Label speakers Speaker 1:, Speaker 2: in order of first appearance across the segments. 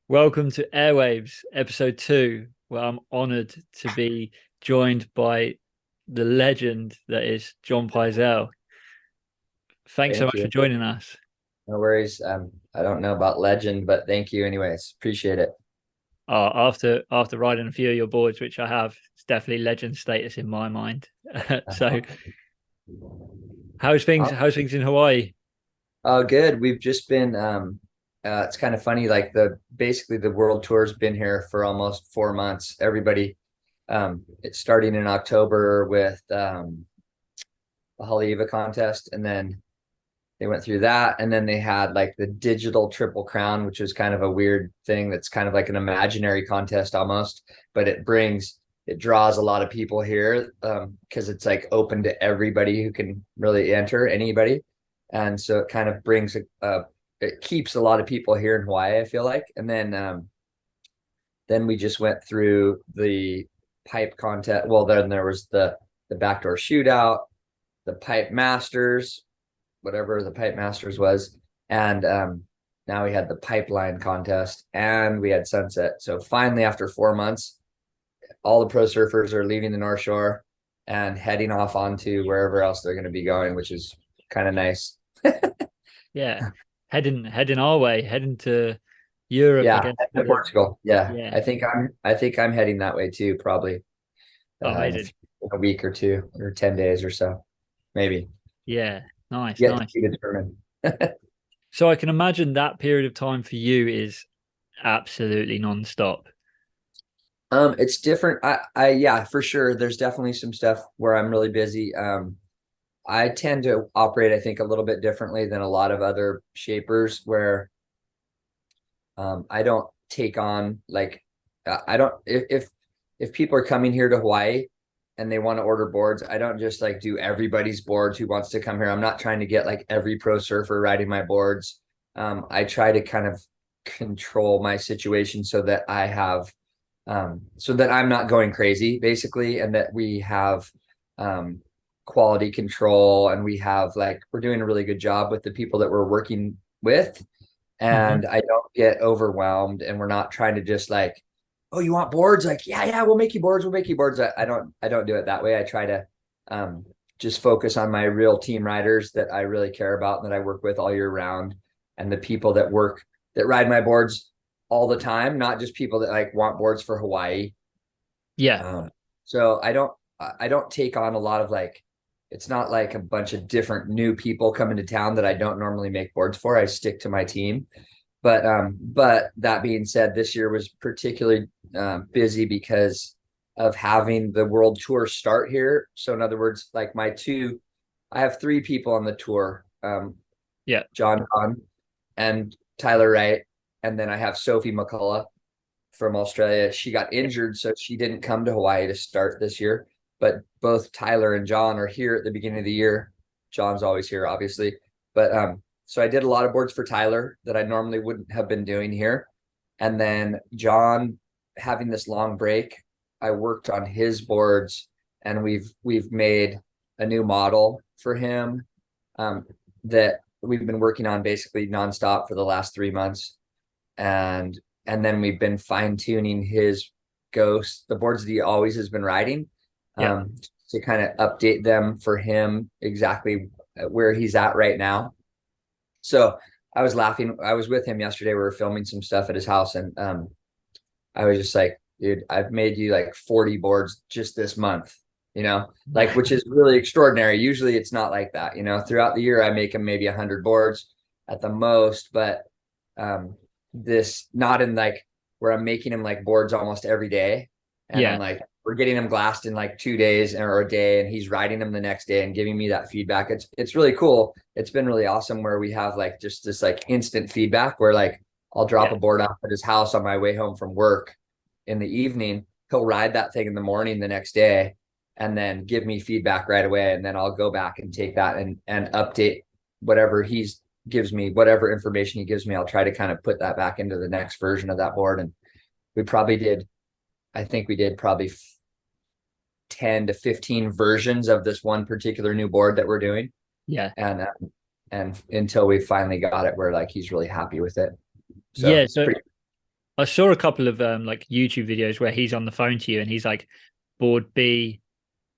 Speaker 1: Welcome to Airwaves, episode 2, where I'm honored to be joined by the legend that is John Pyzel. Thanks so
Speaker 2: Thank
Speaker 1: much for
Speaker 2: you.
Speaker 1: joining us.
Speaker 2: No worries. I don't know about legend, but thank you anyways. Appreciate it.
Speaker 1: After riding a few of your boards, which I have, it's definitely legend status in my mind. So, how's things?
Speaker 2: Oh,
Speaker 1: How's things in Hawaii?
Speaker 2: oh, good. We've just been it's kind of funny, like the basically the world tour's been here for almost 4 months. Everybody it's starting in October with the Haleiwa contest, and then they went through that, and then they had like the digital triple crown, which was kind of a weird thing that's kind of like an imaginary contest almost, but it draws a lot of people here because it's like open to everybody who can really enter, anybody. And so it kind of brings it keeps a lot of people here in Hawaii, I feel like. And then we just went through the pipe contest. Well, then there was the backdoor shootout, the pipe masters, whatever the pipe masters was, and now we had the pipeline contest and we had sunset. So finally, after 4 months, all the pro surfers are leaving the North Shore and heading off onto wherever else they're going to be going, which is kind of nice.
Speaker 1: Yeah, heading our way, heading to Europe
Speaker 2: Yeah,
Speaker 1: against
Speaker 2: to
Speaker 1: the
Speaker 2: Portugal. Yeah,
Speaker 1: yeah.
Speaker 2: I think I'm heading that way too, probably
Speaker 1: Oh,
Speaker 2: in
Speaker 1: amazing.
Speaker 2: a week or two or 10 days or so, maybe.
Speaker 1: Yeah, nice,
Speaker 2: Yet to
Speaker 1: nice.
Speaker 2: be determined.
Speaker 1: So I can imagine that period of time for you is absolutely non-stop.
Speaker 2: It's different. Yeah, for sure. There's definitely some stuff where I'm really busy. I tend to operate, I think, a little bit differently than a lot of other shapers where I don't take on like I don't if people are coming here to Hawaii and they want to order boards, I don't just like do everybody's boards who wants to come here. I'm not trying to get like every pro surfer riding my boards. I try to kind of control my situation so that I have so that I'm not going crazy basically, and that we have um, quality control, and we have like we're doing a really good job with the people that we're working with,
Speaker 1: Hmm.
Speaker 2: and I don't get overwhelmed, and we're not trying to just like, oh, you want boards? Like, yeah, we'll make you boards. We'll make you boards. I don't do it that way. I try to um, just focus on my real team riders that I really care about and that I work with all year round, and the people that ride my boards all the time, not just people that like want boards for Hawaii.
Speaker 1: Yeah.
Speaker 2: So I don't take on a lot of like, it's not like a bunch of different new people coming to town that I don't normally make boards for. I stick to my team. But that being said, this year was particularly busy because of having the world tour start here. So in other words, like I have three people on the tour,
Speaker 1: Yeah.
Speaker 2: John and Tyler Wright, and then I have Sophie McCullough from Australia. She got
Speaker 1: Yeah.
Speaker 2: injured, so she didn't come to Hawaii to start this year. But both Tyler and John are here at the beginning of the year. John's always here, obviously. But so I did a lot of boards for Tyler that I normally wouldn't have been doing here. And then John having this long break, I worked on his boards, and we've made a new model for him that we've been working on basically nonstop for the last 3 months. And then we've been fine tuning his ghosts, the boards that he always has been riding,
Speaker 1: Yeah.
Speaker 2: to kind of update them for him exactly where he's at right now. So I was laughing. I was with him yesterday. We were filming some stuff at his house, and I was just like, dude, I've made you like 40 boards just this month, like, which is really extraordinary. Usually it's not like that, throughout the year, I make him maybe 100 boards at the most, but um, this not in like where I'm making him like boards almost every day. And I'm
Speaker 1: Yeah.
Speaker 2: like, we're getting him glassed in like 2 days or a day, and he's riding them the next day and giving me that feedback. It's really cool. It's been really awesome where we have like just this like instant feedback where like I'll drop
Speaker 1: Yeah.
Speaker 2: a board off at his house on my way home from work in the evening. He'll ride that thing in the morning the next day and then give me feedback right away. And then I'll go back and take that and update whatever he's gives me, whatever information he gives me. I'll try to kind of put that back into the next version of that board. And we probably did, I think we did probably 10 to 15 versions of this one particular new board that we're doing.
Speaker 1: Yeah.
Speaker 2: And until we finally got it where like he's really happy with it. So
Speaker 1: Yeah.
Speaker 2: it's
Speaker 1: So
Speaker 2: pretty.
Speaker 1: I saw a couple of like YouTube videos where he's on the phone to you and he's like, board B,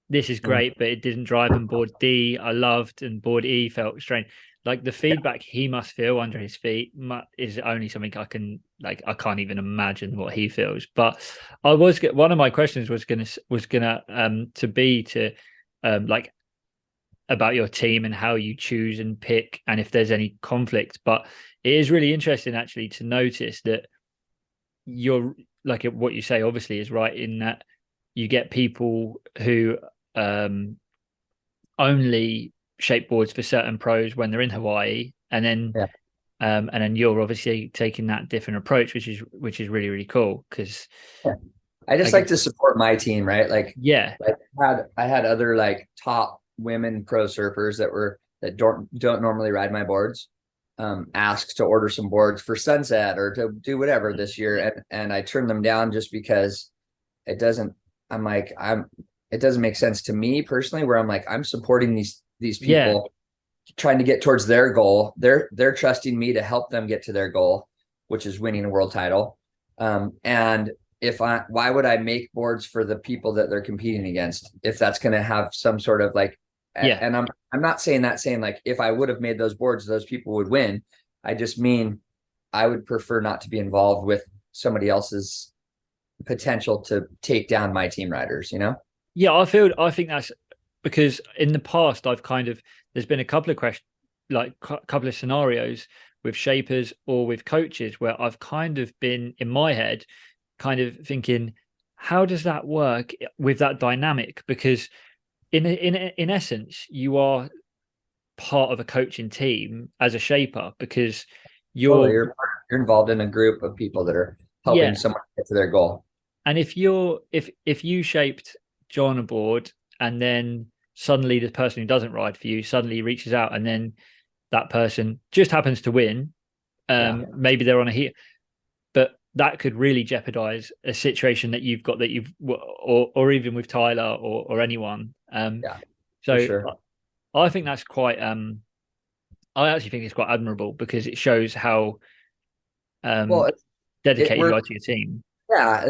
Speaker 1: this is
Speaker 2: Mm.
Speaker 1: great, but it didn't drive, and board D I loved, and board E felt strange. Like the
Speaker 2: Yeah,
Speaker 1: feedback he must feel under his feet is only something I can like. I can't even imagine what he feels. But one of my questions was gonna to be to like about your team and how you choose and pick and if there's any conflict. But it is really interesting actually to notice that you're like what you say obviously is right in that you get people who um only shape boards for certain pros when they're in Hawaii,
Speaker 2: yeah,
Speaker 1: and then you're obviously taking that different approach, which is really really cool because
Speaker 2: yeah. I
Speaker 1: I
Speaker 2: just like
Speaker 1: guess
Speaker 2: to support my team, right?
Speaker 1: yeah
Speaker 2: Like I had other like top women pro surfers that don't normally ride my boards, asked to order some boards for sunset or to do whatever this year, and I turned them down just because it doesn't. I'm like it doesn't make sense to me personally. Where I'm like I'm supporting these
Speaker 1: yeah
Speaker 2: people trying to get towards their goal. They're trusting me to help them get to their goal, which is winning a world title. And why would I make boards for the people that they're competing against if that's going to have some sort of like,
Speaker 1: yeah
Speaker 2: and I'm not saying like if I would have made those boards, those people would win. I just mean I would prefer not to be involved with somebody else's potential to take down my team riders, you know?
Speaker 1: yeah. I think that's because in the past I've kind of there's been a couple of questions like couple of scenarios with shapers or with coaches where I've kind of been in my head kind of thinking how does that work with that dynamic because in essence you are part of a coaching team as a shaper because
Speaker 2: Totally.
Speaker 1: you're
Speaker 2: You're involved in a group of people that are
Speaker 1: yeah.
Speaker 2: helping someone get to their goal.
Speaker 1: And if you shaped John aboard and then suddenly the person who doesn't ride for you suddenly reaches out and then that person just happens to win,
Speaker 2: Yeah.
Speaker 1: maybe they're on a heat, but that could really jeopardize a situation that you've got that you've or even with Tyler or anyone.
Speaker 2: Yeah, for
Speaker 1: So
Speaker 2: sure.
Speaker 1: I think that's quite I actually think it's quite admirable because it shows how
Speaker 2: Well,
Speaker 1: um
Speaker 2: it
Speaker 1: dedicated you
Speaker 2: works.
Speaker 1: are to your team.
Speaker 2: Yeah,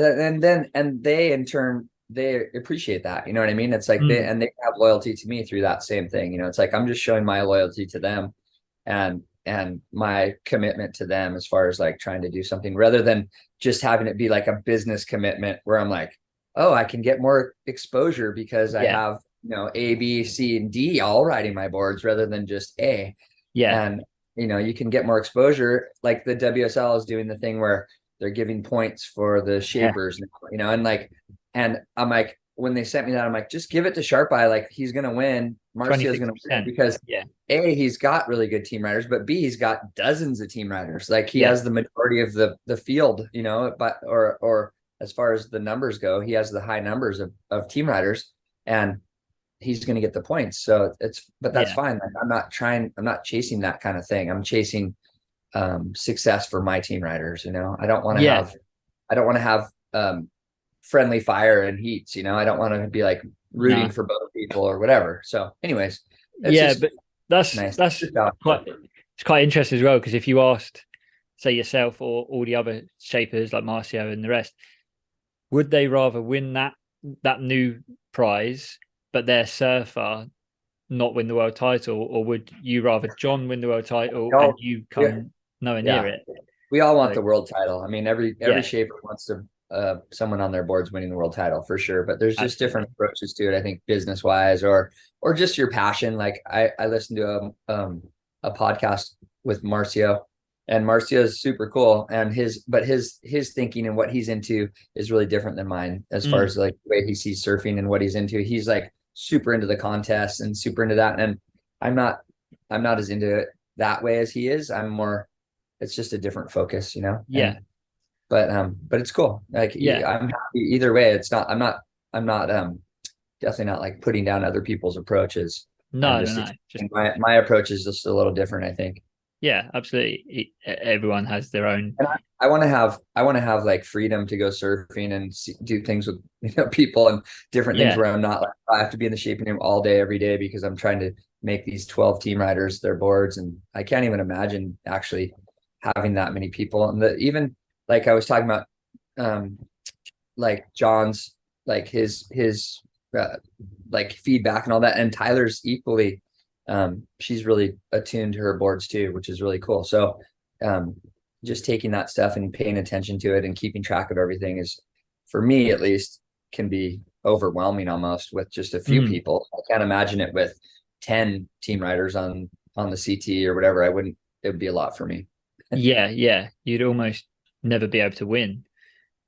Speaker 2: and they in turn they appreciate that. You know what I mean? It's like
Speaker 1: Mm,
Speaker 2: they have loyalty to me through that same thing. You know, it's like I'm just showing my loyalty to them and my commitment to them as far as like trying to do something rather than just having it be like a business commitment where I'm like, oh, I can get more exposure because I
Speaker 1: yeah,
Speaker 2: have, A, B, C, and D all riding my boards rather than just A.
Speaker 1: yeah,
Speaker 2: And you can get more exposure. Like the WSL is doing the thing where they're giving points for the
Speaker 1: yeah,
Speaker 2: shapers, and I'm like, when they sent me that, I'm like, just give it to Sharp Eye. Like he's gonna win. Marcio's gonna win
Speaker 1: 26%.
Speaker 2: because
Speaker 1: Yeah,
Speaker 2: A, he's got really good team riders, but B, he's got dozens of team riders. Like he
Speaker 1: yeah,
Speaker 2: has the majority of the field, but or as far as the numbers go, he has the high numbers of team riders. And he's going to get the points. So but that's
Speaker 1: yeah,
Speaker 2: fine. Like, I'm not chasing that kind of thing. I'm chasing success for my team riders. I don't want to
Speaker 1: yeah,
Speaker 2: have friendly fire and heats. I don't want to be like rooting
Speaker 1: no,
Speaker 2: for both people or whatever. So anyways, it's
Speaker 1: yeah,
Speaker 2: just
Speaker 1: but that's
Speaker 2: nice.
Speaker 1: that's quite it's quite interesting as well because if you asked, say yourself or all the other shapers like Marcio and the rest, would they rather win that new prize, but their surfer not win the world title, or would you rather John win the world title and
Speaker 2: Oh,
Speaker 1: you
Speaker 2: yeah.
Speaker 1: come nowhere near
Speaker 2: Yeah.
Speaker 1: it?
Speaker 2: We all want
Speaker 1: So
Speaker 2: the world title. I mean, every
Speaker 1: yeah,
Speaker 2: shaper wants to someone on their boards winning the world title for sure. But there's just different
Speaker 1: absolutely.
Speaker 2: approaches to it. I think business wise or just your passion. Like I listened to a podcast with Marcio, and Marcio is super cool. And his thinking and what he's into is really different than mine as far
Speaker 1: Mm,
Speaker 2: as like the way he sees surfing and what he's into. He's like super into the contests and super into that. And I'm not I'm not as into it that way as he is. I'm more it's just a different focus,
Speaker 1: yeah,
Speaker 2: but it's cool. Like
Speaker 1: yeah.
Speaker 2: I'm happy either way. It's not I'm not definitely not like putting down other people's approaches. I'm
Speaker 1: No, no,
Speaker 2: just
Speaker 1: no. Just
Speaker 2: my approach is just a little different, I think.
Speaker 1: yeah, absolutely. Everyone has their own.
Speaker 2: And I want to have like freedom to go surfing and do things with people and different things
Speaker 1: Yeah,
Speaker 2: where I'm not like I have to be in the shaping room all day every day because I'm trying to make these 12 team riders their boards, and I can't even imagine actually having that many people. And even like I was talking about, um, like John's, like his uh, like feedback and all that. And Tyler's equally, she's really attuned to her boards too, which is really cool. So, um, just taking that stuff and paying attention to it and keeping track of everything is, for me at least, can be overwhelming almost with just a few
Speaker 1: Mm.
Speaker 2: people. I can't imagine it with 10 team riders on the CT or whatever. I wouldn't, it would be a lot for me.
Speaker 1: Yeah, yeah. You'd almost never be able to win.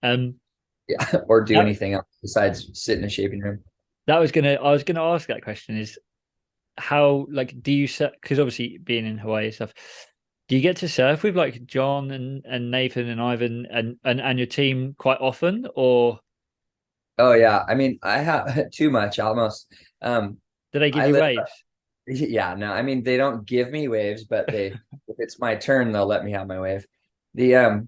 Speaker 1: Um,
Speaker 2: Yeah, or do
Speaker 1: that,
Speaker 2: anything else besides sit in a shaping room.
Speaker 1: I was gonna ask that question is how like do you surf, because obviously being in Hawaii and stuff, do you get to surf with like John and Nathan and Ivan and your team quite often, or
Speaker 2: Oh yeah, I mean, I have too much almost.
Speaker 1: do they give
Speaker 2: I
Speaker 1: you
Speaker 2: live,
Speaker 1: waves?
Speaker 2: yeah, no, I mean, they don't give me waves, but they, if it's my turn, they'll let me have my wave. The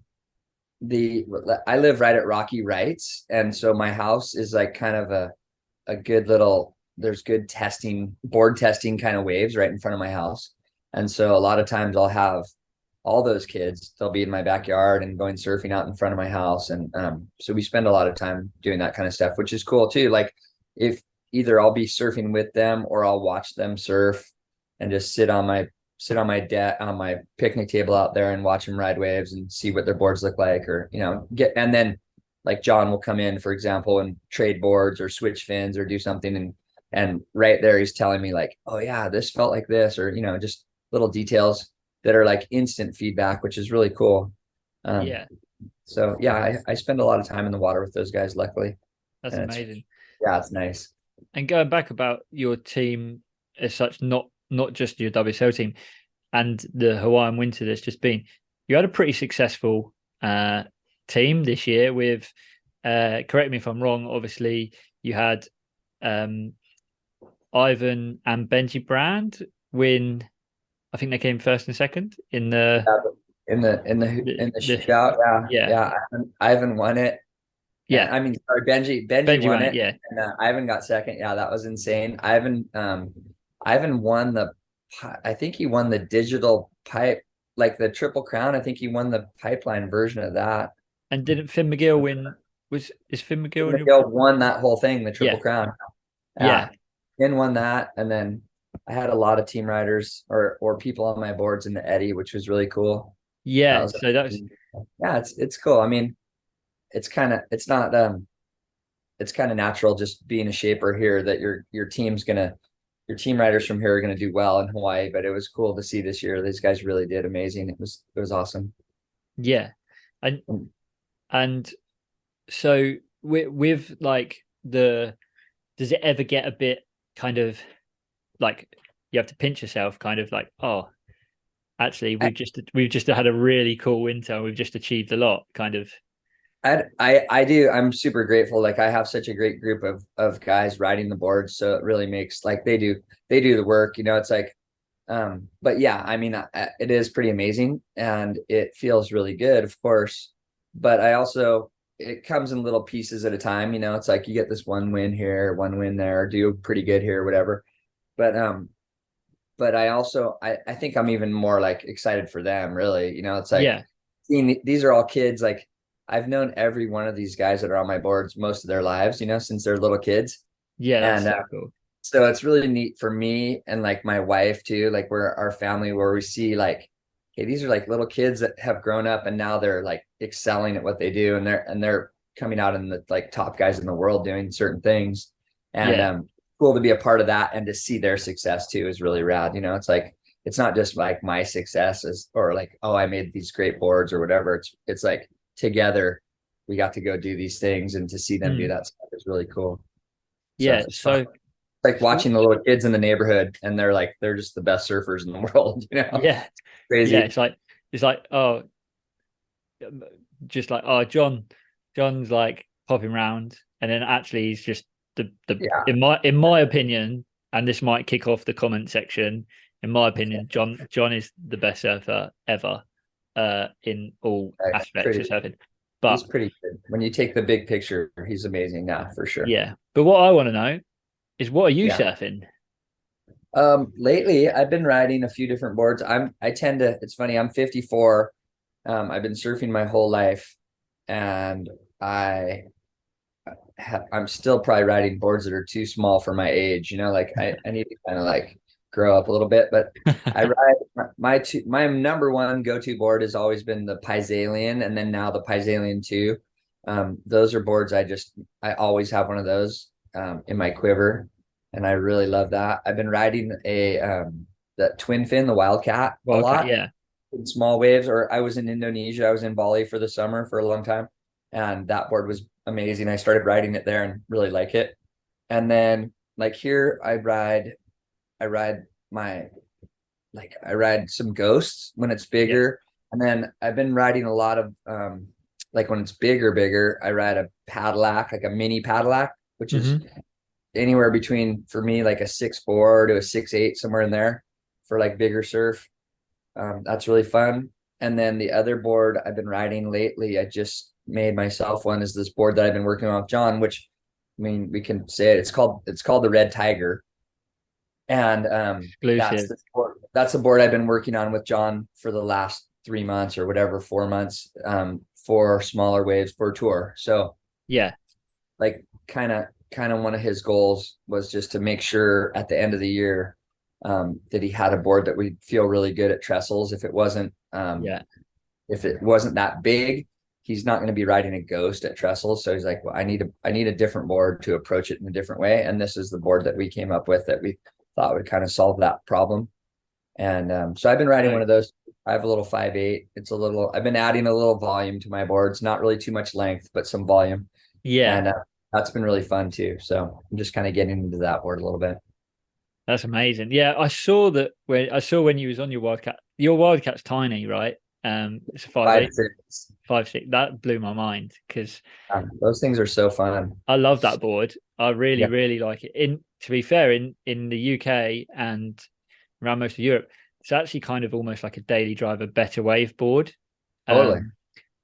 Speaker 2: the I live right at Rocky Rights, and so my house is like kind of a good little, there's good testing, board testing kind of waves right in front of my house. And so a lot of times I'll have all those kids, they'll be in my backyard and going surfing out in front of my house. And so we spend a lot of time doing that kind of stuff, which is cool too. Like if either I'll be surfing with them or I'll watch them surf and just sit on my deck on my picnic table out there and watch them ride waves and see what their boards look like, or get, and then like John will come in, for example, and trade boards or switch fins or do something, and right there he's telling me like, oh yeah, this felt like this, or just little details that are like instant feedback, which is really cool. um
Speaker 1: Yeah,
Speaker 2: so yeah, I spend a lot of time in the water with those guys, luckily,
Speaker 1: that's
Speaker 2: and it's,
Speaker 1: amazing.
Speaker 2: yeah, it's nice.
Speaker 1: And going back about your team as such, not just your WSL team and the Hawaiian winter that's just been, you had a pretty successful team this year with correct me if I'm wrong, obviously you had um Ivan and Benji Brand win. I think they came first and second in
Speaker 2: Yeah, in the
Speaker 1: the
Speaker 2: shootout, yeah,
Speaker 1: yeah,
Speaker 2: yeah. Ivan won it, and
Speaker 1: yeah.
Speaker 2: I mean, sorry, Benji
Speaker 1: Benji
Speaker 2: won
Speaker 1: won it,
Speaker 2: it,
Speaker 1: yeah.
Speaker 2: and Ivan got second. Yeah, that was insane. Ivan won I think he won the digital pipe, like the Triple Crown. I think he won the pipeline version of that.
Speaker 1: And didn't Finn McGill win? Is Finn McGill in your
Speaker 2: Miguel won that whole thing, the Triple
Speaker 1: yeah,
Speaker 2: Crown.
Speaker 1: yeah,
Speaker 2: Yeah, Finn won that, and then I had a lot of team riders or people on my boards in the Eddy, which was really cool. That
Speaker 1: yeah.
Speaker 2: was,
Speaker 1: So that's
Speaker 2: yeah, it's cool. I mean, it's not it's kind of natural just being a shaper here that your team riders from here are gonna do well in Hawaii. But it was cool to see this year. These guys really did amazing. It was awesome.
Speaker 1: yeah. And
Speaker 2: Mm.
Speaker 1: and so with like the does it ever get a bit kind of like you have to pinch yourself kind of like, oh, actually we've just had a really cool winter, we've just achieved a lot kind of.
Speaker 2: I do. I'm super grateful. Like I have such a great group of guys riding the board, so it really makes, like, they do the work. It's like, but yeah, I mean, it is pretty amazing, and it feels really good, of course. But I also, it comes in little pieces at a time. It's like you get this one win here, one win there, do pretty good here, whatever. But I also, I think I'm even more like excited for them, really. It's like
Speaker 1: Yeah,
Speaker 2: seeing these are all kids. Like I've known every one of these guys that are on my boards most of their lives, since they're little kids.
Speaker 1: yeah, that's
Speaker 2: And
Speaker 1: so cool.
Speaker 2: so it's really neat for me and like my wife too, like we're our family, where we see like, hey, these are like little kids that have grown up and now they're like excelling at what they do, and they're coming out in the like top guys in the world doing certain things. And
Speaker 1: Yeah,
Speaker 2: cool to be a part of that and to see their success too is really rad. It's like, it's not just like my successes or like, oh, I made these great boards or whatever. It's like together we got to go do these things, and to see them do
Speaker 1: mm.
Speaker 2: that stuff is really cool. So
Speaker 1: Yeah,
Speaker 2: it's fun.
Speaker 1: so
Speaker 2: Like watching the little kids in the neighborhood, and they're just the best surfers in the world.
Speaker 1: yeah, yeah,
Speaker 2: Crazy.
Speaker 1: it's like oh, just like oh, John's like popping round, and then actually he's just the
Speaker 2: Yeah,
Speaker 1: in my opinion, and this might kick off the comment section. In my opinion, John is the best surfer ever, in all aspects
Speaker 2: pretty.
Speaker 1: of surfing.
Speaker 2: He's
Speaker 1: But
Speaker 2: pretty good. When you take the big picture, he's amazing. Yeah, for sure.
Speaker 1: yeah, but what I want to know is what are you
Speaker 2: Yeah.
Speaker 1: surfing?
Speaker 2: Lately I've been riding a few different boards. I tend to, it's funny, I'm 54. I've been surfing my whole life. and I'm still probably riding boards that are too small for my age. Like I need to kind of like grow up a little bit. But I ride my number one go-to board has always been the Pyzelian, and then now the Pyzelian 2. Those are boards I always have one of those in my quiver, and I really love that. I've been riding that twin fin, the Wildcat, a
Speaker 1: Wildcat,
Speaker 2: lot
Speaker 1: yeah.
Speaker 2: in small waves. Or I was in Indonesia. I was in Bali for the summer for a long time, and that board was amazing. I started riding it there and really like it. And then like here, I ride my I ride some ghosts when it's
Speaker 1: Yeah.
Speaker 2: bigger. And then I've been riding a lot of like when it's bigger, I ride a Cadillac, like a mini Cadillac, which is anywhere between, for me, like a 6'4" to a 6'8", somewhere in there for like bigger surf. That's really fun. And then the other board I've been riding lately, I just made myself one, is this board that I've been working on with John, which, I mean, we can say it. It's called the Red Tiger. And
Speaker 1: Exclusive.
Speaker 2: that's the board I've been working on with John for the last 3 months or whatever, 4 months, for smaller waves for tour. So
Speaker 1: Yeah.
Speaker 2: like kind of one of his goals was just to make sure at the end of the year that he had a board that would feel really good at trestles.
Speaker 1: Yeah.
Speaker 2: If it wasn't that big, he's not going to be riding a ghost at trestles. So he's like, well, I need a different board to approach it in a different way. And this is the board that we came up with that we thought would kind of solve that problem. And so I've been riding one of those. I have a little 5'8". I've been adding a little volume to my boards, not really too much length, but some volume.
Speaker 1: Yeah.
Speaker 2: And that's been really fun too. So I'm just kind of getting into that board a little bit.
Speaker 1: That's amazing. Yeah, when you was on your Wildcat's tiny, right? It's a 5'8",
Speaker 2: 5'6".
Speaker 1: 5'6". That blew my mind because
Speaker 2: Those things are so fun.
Speaker 1: I love that board. I really,
Speaker 2: Yeah,
Speaker 1: really like it. To be fair, in the UK and around most of Europe, it's actually kind of almost like a daily driver better wave board.
Speaker 2: totally.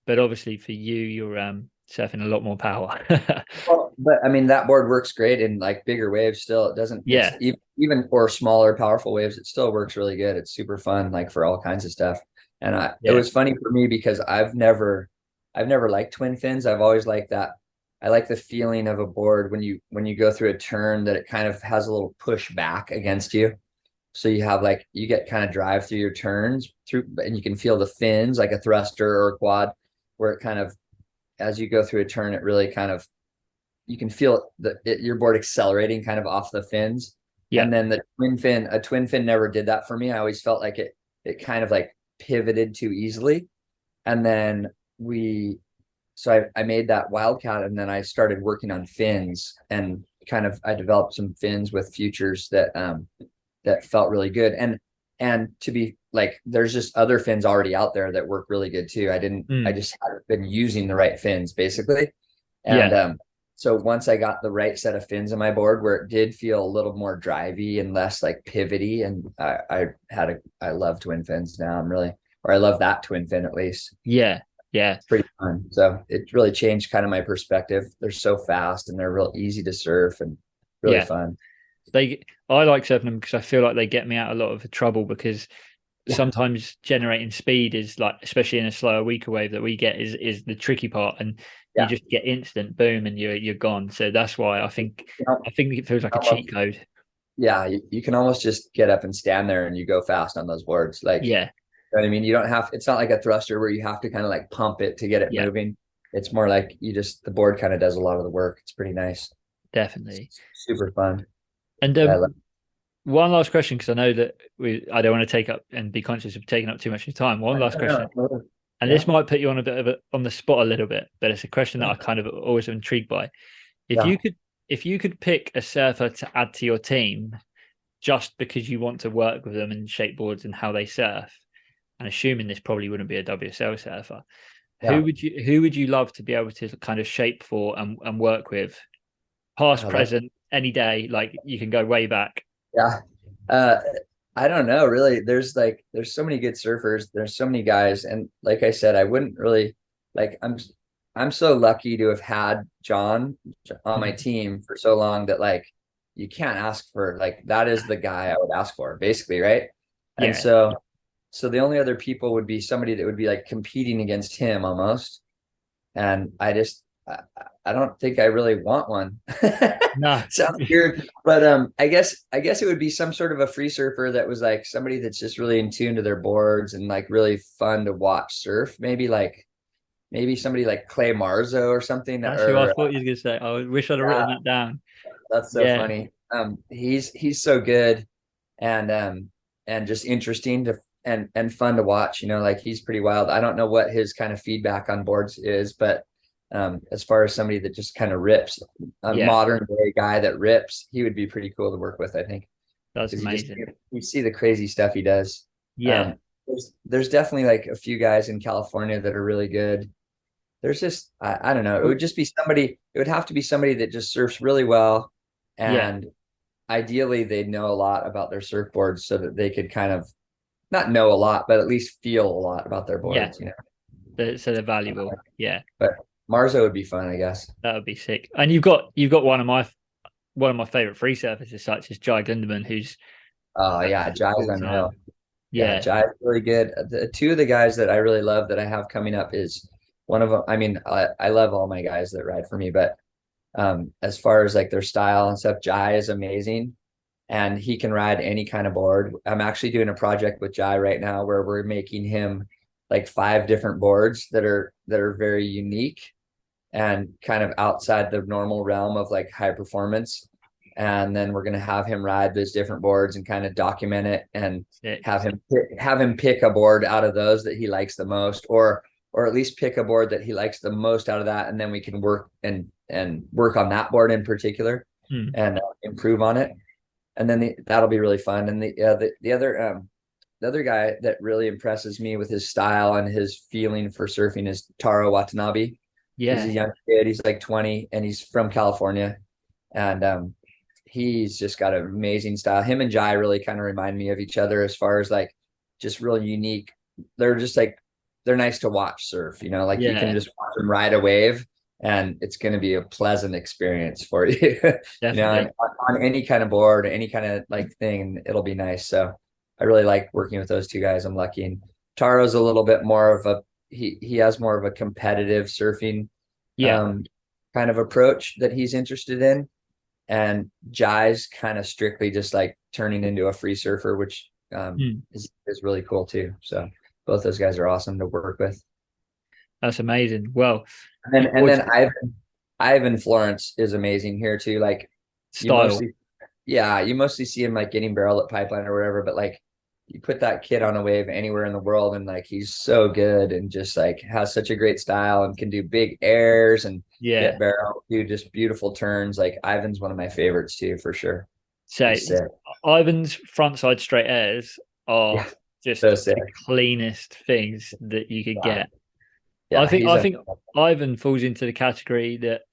Speaker 1: But obviously for you, you're surfing a lot more power.
Speaker 2: Well, but I mean, that board works great in like bigger waves still. It doesn't, it's
Speaker 1: Yeah,
Speaker 2: even for smaller, powerful waves, it still works really good. It's super fun, like for all kinds of stuff. And it
Speaker 1: yeah,
Speaker 2: was funny for me because I've never liked twin fins. I've always liked that. I like the feeling of a board when you go through a turn, that it kind of has a little push back against you. So you get kind of drive through your turns and you can feel the fins like a thruster or a quad, where it kind of, as you go through a turn, it really kind of, you can feel your board accelerating kind of off the fins.
Speaker 1: yeah,
Speaker 2: And then a twin fin never did that for me. I always felt like it kind of like pivoted too easily. And then I made that Wildcat, and then I started working on fins, and I developed some fins with futures that felt really good. And to be like, there's just other fins already out there that work really good too. I just haven't been using the right fins basically. And
Speaker 1: yeah,
Speaker 2: so once I got the right set of fins on my board where it did feel a little more drivey and less like pivoty, and I love twin fins now. I love that twin fin at least.
Speaker 1: yeah, yeah.
Speaker 2: It's pretty fun. So it really changed kind of my perspective. They're so fast and they're real easy to surf and really
Speaker 1: Yeah.
Speaker 2: fun.
Speaker 1: I like surfing them because I feel like they get me out a lot of trouble, because
Speaker 2: Yeah.
Speaker 1: sometimes generating speed is like, especially in a slower, weaker wave that we get, is the tricky part, and you
Speaker 2: Yeah.
Speaker 1: just get instant boom and you're gone. So that's why I think it feels like a cheat code.
Speaker 2: Yeah, you can almost just get up and stand there and you go fast on those boards. Like, you
Speaker 1: Yeah,
Speaker 2: know what I mean? You don't have, it's not like a thruster where you have to kind of like pump it to get it
Speaker 1: yeah,
Speaker 2: moving. It's more like the board kind of does a lot of the work. It's pretty nice.
Speaker 1: definitely.
Speaker 2: Super fun.
Speaker 1: And
Speaker 2: I love
Speaker 1: one last question, because I know that I don't want to take up and be conscious of taking up too much of your time. One last question, and
Speaker 2: Yeah.
Speaker 1: this might put you on a bit of on the spot a little bit, but it's a question that I kind of always am intrigued by. If
Speaker 2: Yeah.
Speaker 1: you could, if you could pick a surfer to add to your team just because you want to work with them and shape boards and how they surf, and assuming this probably wouldn't be a WSL surfer,
Speaker 2: Yeah.
Speaker 1: who would you love to be able to kind of shape for and work with, past, present, any day? Like, you can go way back.
Speaker 2: Yeah. Uh, I don't know, really. There's so many good surfers. There's so many guys. And like I said, I wouldn't really like, I'm so lucky to have had John on my team for so long that like, you can't ask for, like, that is the guy I would ask for basically. Right. And
Speaker 1: Yeah,
Speaker 2: so the only other people would be somebody that would be like competing against him almost. and I don't think I really want one.
Speaker 1: No.
Speaker 2: Sounds weird, but I guess it would be some sort of a free surfer that was like somebody that's just really in tune to their boards and like really fun to watch surf. Maybe somebody like Clay Marzo or something,
Speaker 1: That's who I
Speaker 2: or
Speaker 1: thought you were going to say. I wish I'd have
Speaker 2: yeah,
Speaker 1: written that down.
Speaker 2: that's so
Speaker 1: Yeah.
Speaker 2: funny. He's so good and just interesting to and fun to watch. Like he's pretty wild. I don't know what his kind of feedback on boards is, but as far as somebody that just kind of rips, a
Speaker 1: Yeah.
Speaker 2: modern day guy that rips, he would be pretty cool to work with, I think,
Speaker 1: That's
Speaker 2: because
Speaker 1: amazing.
Speaker 2: you see the crazy stuff he does.
Speaker 1: Yeah.
Speaker 2: Um, there's definitely like a few guys in California that are really good. There's just I don't know. It would just be somebody. It would have to be somebody that just surfs really well,
Speaker 1: Yeah.
Speaker 2: and ideally they'd know a lot about their surfboards so that they could kind of not know a lot, but at least feel a lot about their
Speaker 1: Yeah.
Speaker 2: boards.
Speaker 1: So they're valuable. Yeah.
Speaker 2: But Marzo would be fun, I guess.
Speaker 1: That would be sick. And you've got one of my favorite free surfers as such as Jai Gunderman, who's
Speaker 2: Oh yeah, Jai's
Speaker 1: all time.
Speaker 2: unreal. Yeah,
Speaker 1: Yeah.
Speaker 2: Jai's really good. The two of the guys that I really love that I have coming up is one of them. I mean, I love all my guys that ride for me, but as far as like their style and stuff, Jai is amazing and he can ride any kind of board. I'm actually doing a project with Jai right now where we're making him like 5 different boards that are very unique and kind of outside the normal realm of like high performance. And then we're going to have him ride those different boards and kind of document it and
Speaker 1: Sick.
Speaker 2: have him pick a board out of those that he likes the most, or at least pick a board that he likes the most out of that, and then we can work and work on that board in particular
Speaker 1: Hmm.
Speaker 2: and improve on it. And then that'll be really fun. And the other guy that really impresses me with his style and his feeling for surfing is Taro Watanabe. He's a
Speaker 1: Yeah.
Speaker 2: young kid. He's like 20 and he's from California. And he's just got an amazing style. Him and Jai really kind of remind me of each other as far as like just real unique. They're just like, they're nice to watch surf, like you can
Speaker 1: Yeah.
Speaker 2: just watch them ride a wave and it's going to be a pleasant experience for you,
Speaker 1: Definitely.
Speaker 2: and on any kind of board, any kind of like thing, it'll be nice. So I really like working with those two guys. I'm lucky. And Taro's a little bit more of he has more of a competitive surfing
Speaker 1: Yeah.
Speaker 2: um, kind of approach that he's interested in. And Jai's kind of strictly just like turning into a free surfer, which
Speaker 1: Hmm.
Speaker 2: is really cool too. So both those guys are awesome to work with.
Speaker 1: That's amazing. Well,
Speaker 2: And then
Speaker 1: your
Speaker 2: and
Speaker 1: board's
Speaker 2: then Ivan Florence is amazing here too. Like you
Speaker 1: style.
Speaker 2: mostly you mostly see him like getting barrel at pipeline or whatever, but like you put that kid on a wave anywhere in the world and like he's so good and just like has such a great style and can do big airs and
Speaker 1: Yeah.
Speaker 2: get barrel, do just beautiful turns. Like Ivan's one of my favorites too, for sure.
Speaker 1: So
Speaker 2: He's sick.
Speaker 1: Ivan's frontside straight airs are
Speaker 2: Yeah,
Speaker 1: just
Speaker 2: so sick.
Speaker 1: the cleanest things that you could
Speaker 2: Yeah,
Speaker 1: get. I
Speaker 2: yeah,
Speaker 1: think
Speaker 2: he's
Speaker 1: I
Speaker 2: a
Speaker 1: think Ivan falls into the category that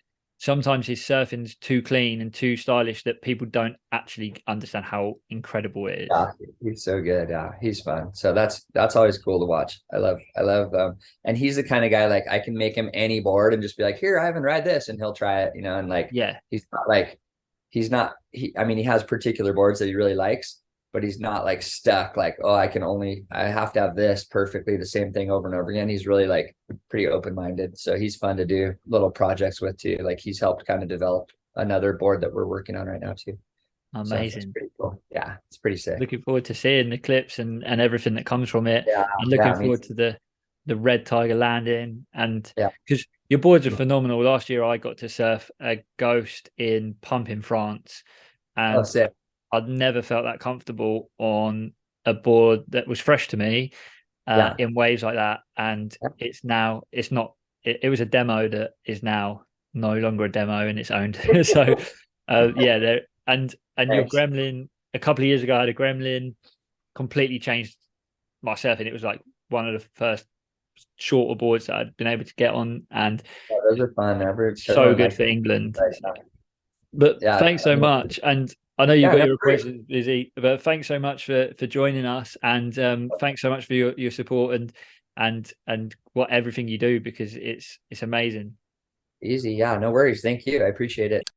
Speaker 1: sometimes his surfing's too clean and too stylish that people don't actually understand how incredible it is.
Speaker 2: yeah, he's so good. Yeah, he's fun. So that's always cool to watch. I love and he's the kind of guy like I can make him any board and just be like, here, Ivan, ride this, and he'll try it, and like
Speaker 1: Yeah,
Speaker 2: he's not I mean he has particular boards that he really likes, but he's not like stuck like, oh, I have to have this perfectly the same thing over and over again. He's really like pretty open-minded. So he's fun to do little projects with too. Like he's helped kind of develop another board that we're working on right now too. So it's
Speaker 1: amazing.
Speaker 2: pretty cool. Yeah, it's pretty sick.
Speaker 1: Looking forward to seeing the clips and everything that comes from it.
Speaker 2: Yeah,
Speaker 1: And looking
Speaker 2: yeah, me
Speaker 1: forward
Speaker 2: too.
Speaker 1: to the red tiger landing. And
Speaker 2: Yeah.
Speaker 1: because your boards are phenomenal. Last year I got to surf a ghost in Pump in France,
Speaker 2: Oh,
Speaker 1: and
Speaker 2: sick.
Speaker 1: I'd never felt that comfortable on a board that was fresh to me
Speaker 2: Yeah.
Speaker 1: in waves like that. And it's not it was a demo that is now no longer a demo and it's owned. So yeah, there and your
Speaker 2: Thanks.
Speaker 1: gremlin a couple of years ago I had a gremlin, completely changed my surfing. It was like one of the first shorter boards that I'd been able to get on, and
Speaker 2: Yeah, those are fun.
Speaker 1: so
Speaker 2: Everyone
Speaker 1: good
Speaker 2: likes
Speaker 1: for
Speaker 2: it.
Speaker 1: England.
Speaker 2: Right.
Speaker 1: But
Speaker 2: Yeah.
Speaker 1: thanks so much. And I know you've
Speaker 2: Yeah,
Speaker 1: got
Speaker 2: no
Speaker 1: your
Speaker 2: worries.
Speaker 1: appointments busy, but thanks so much for joining us. And thanks so much for your support and what everything you do, because it's amazing.
Speaker 2: Easy. Yeah, no worries. Thank you. I appreciate it.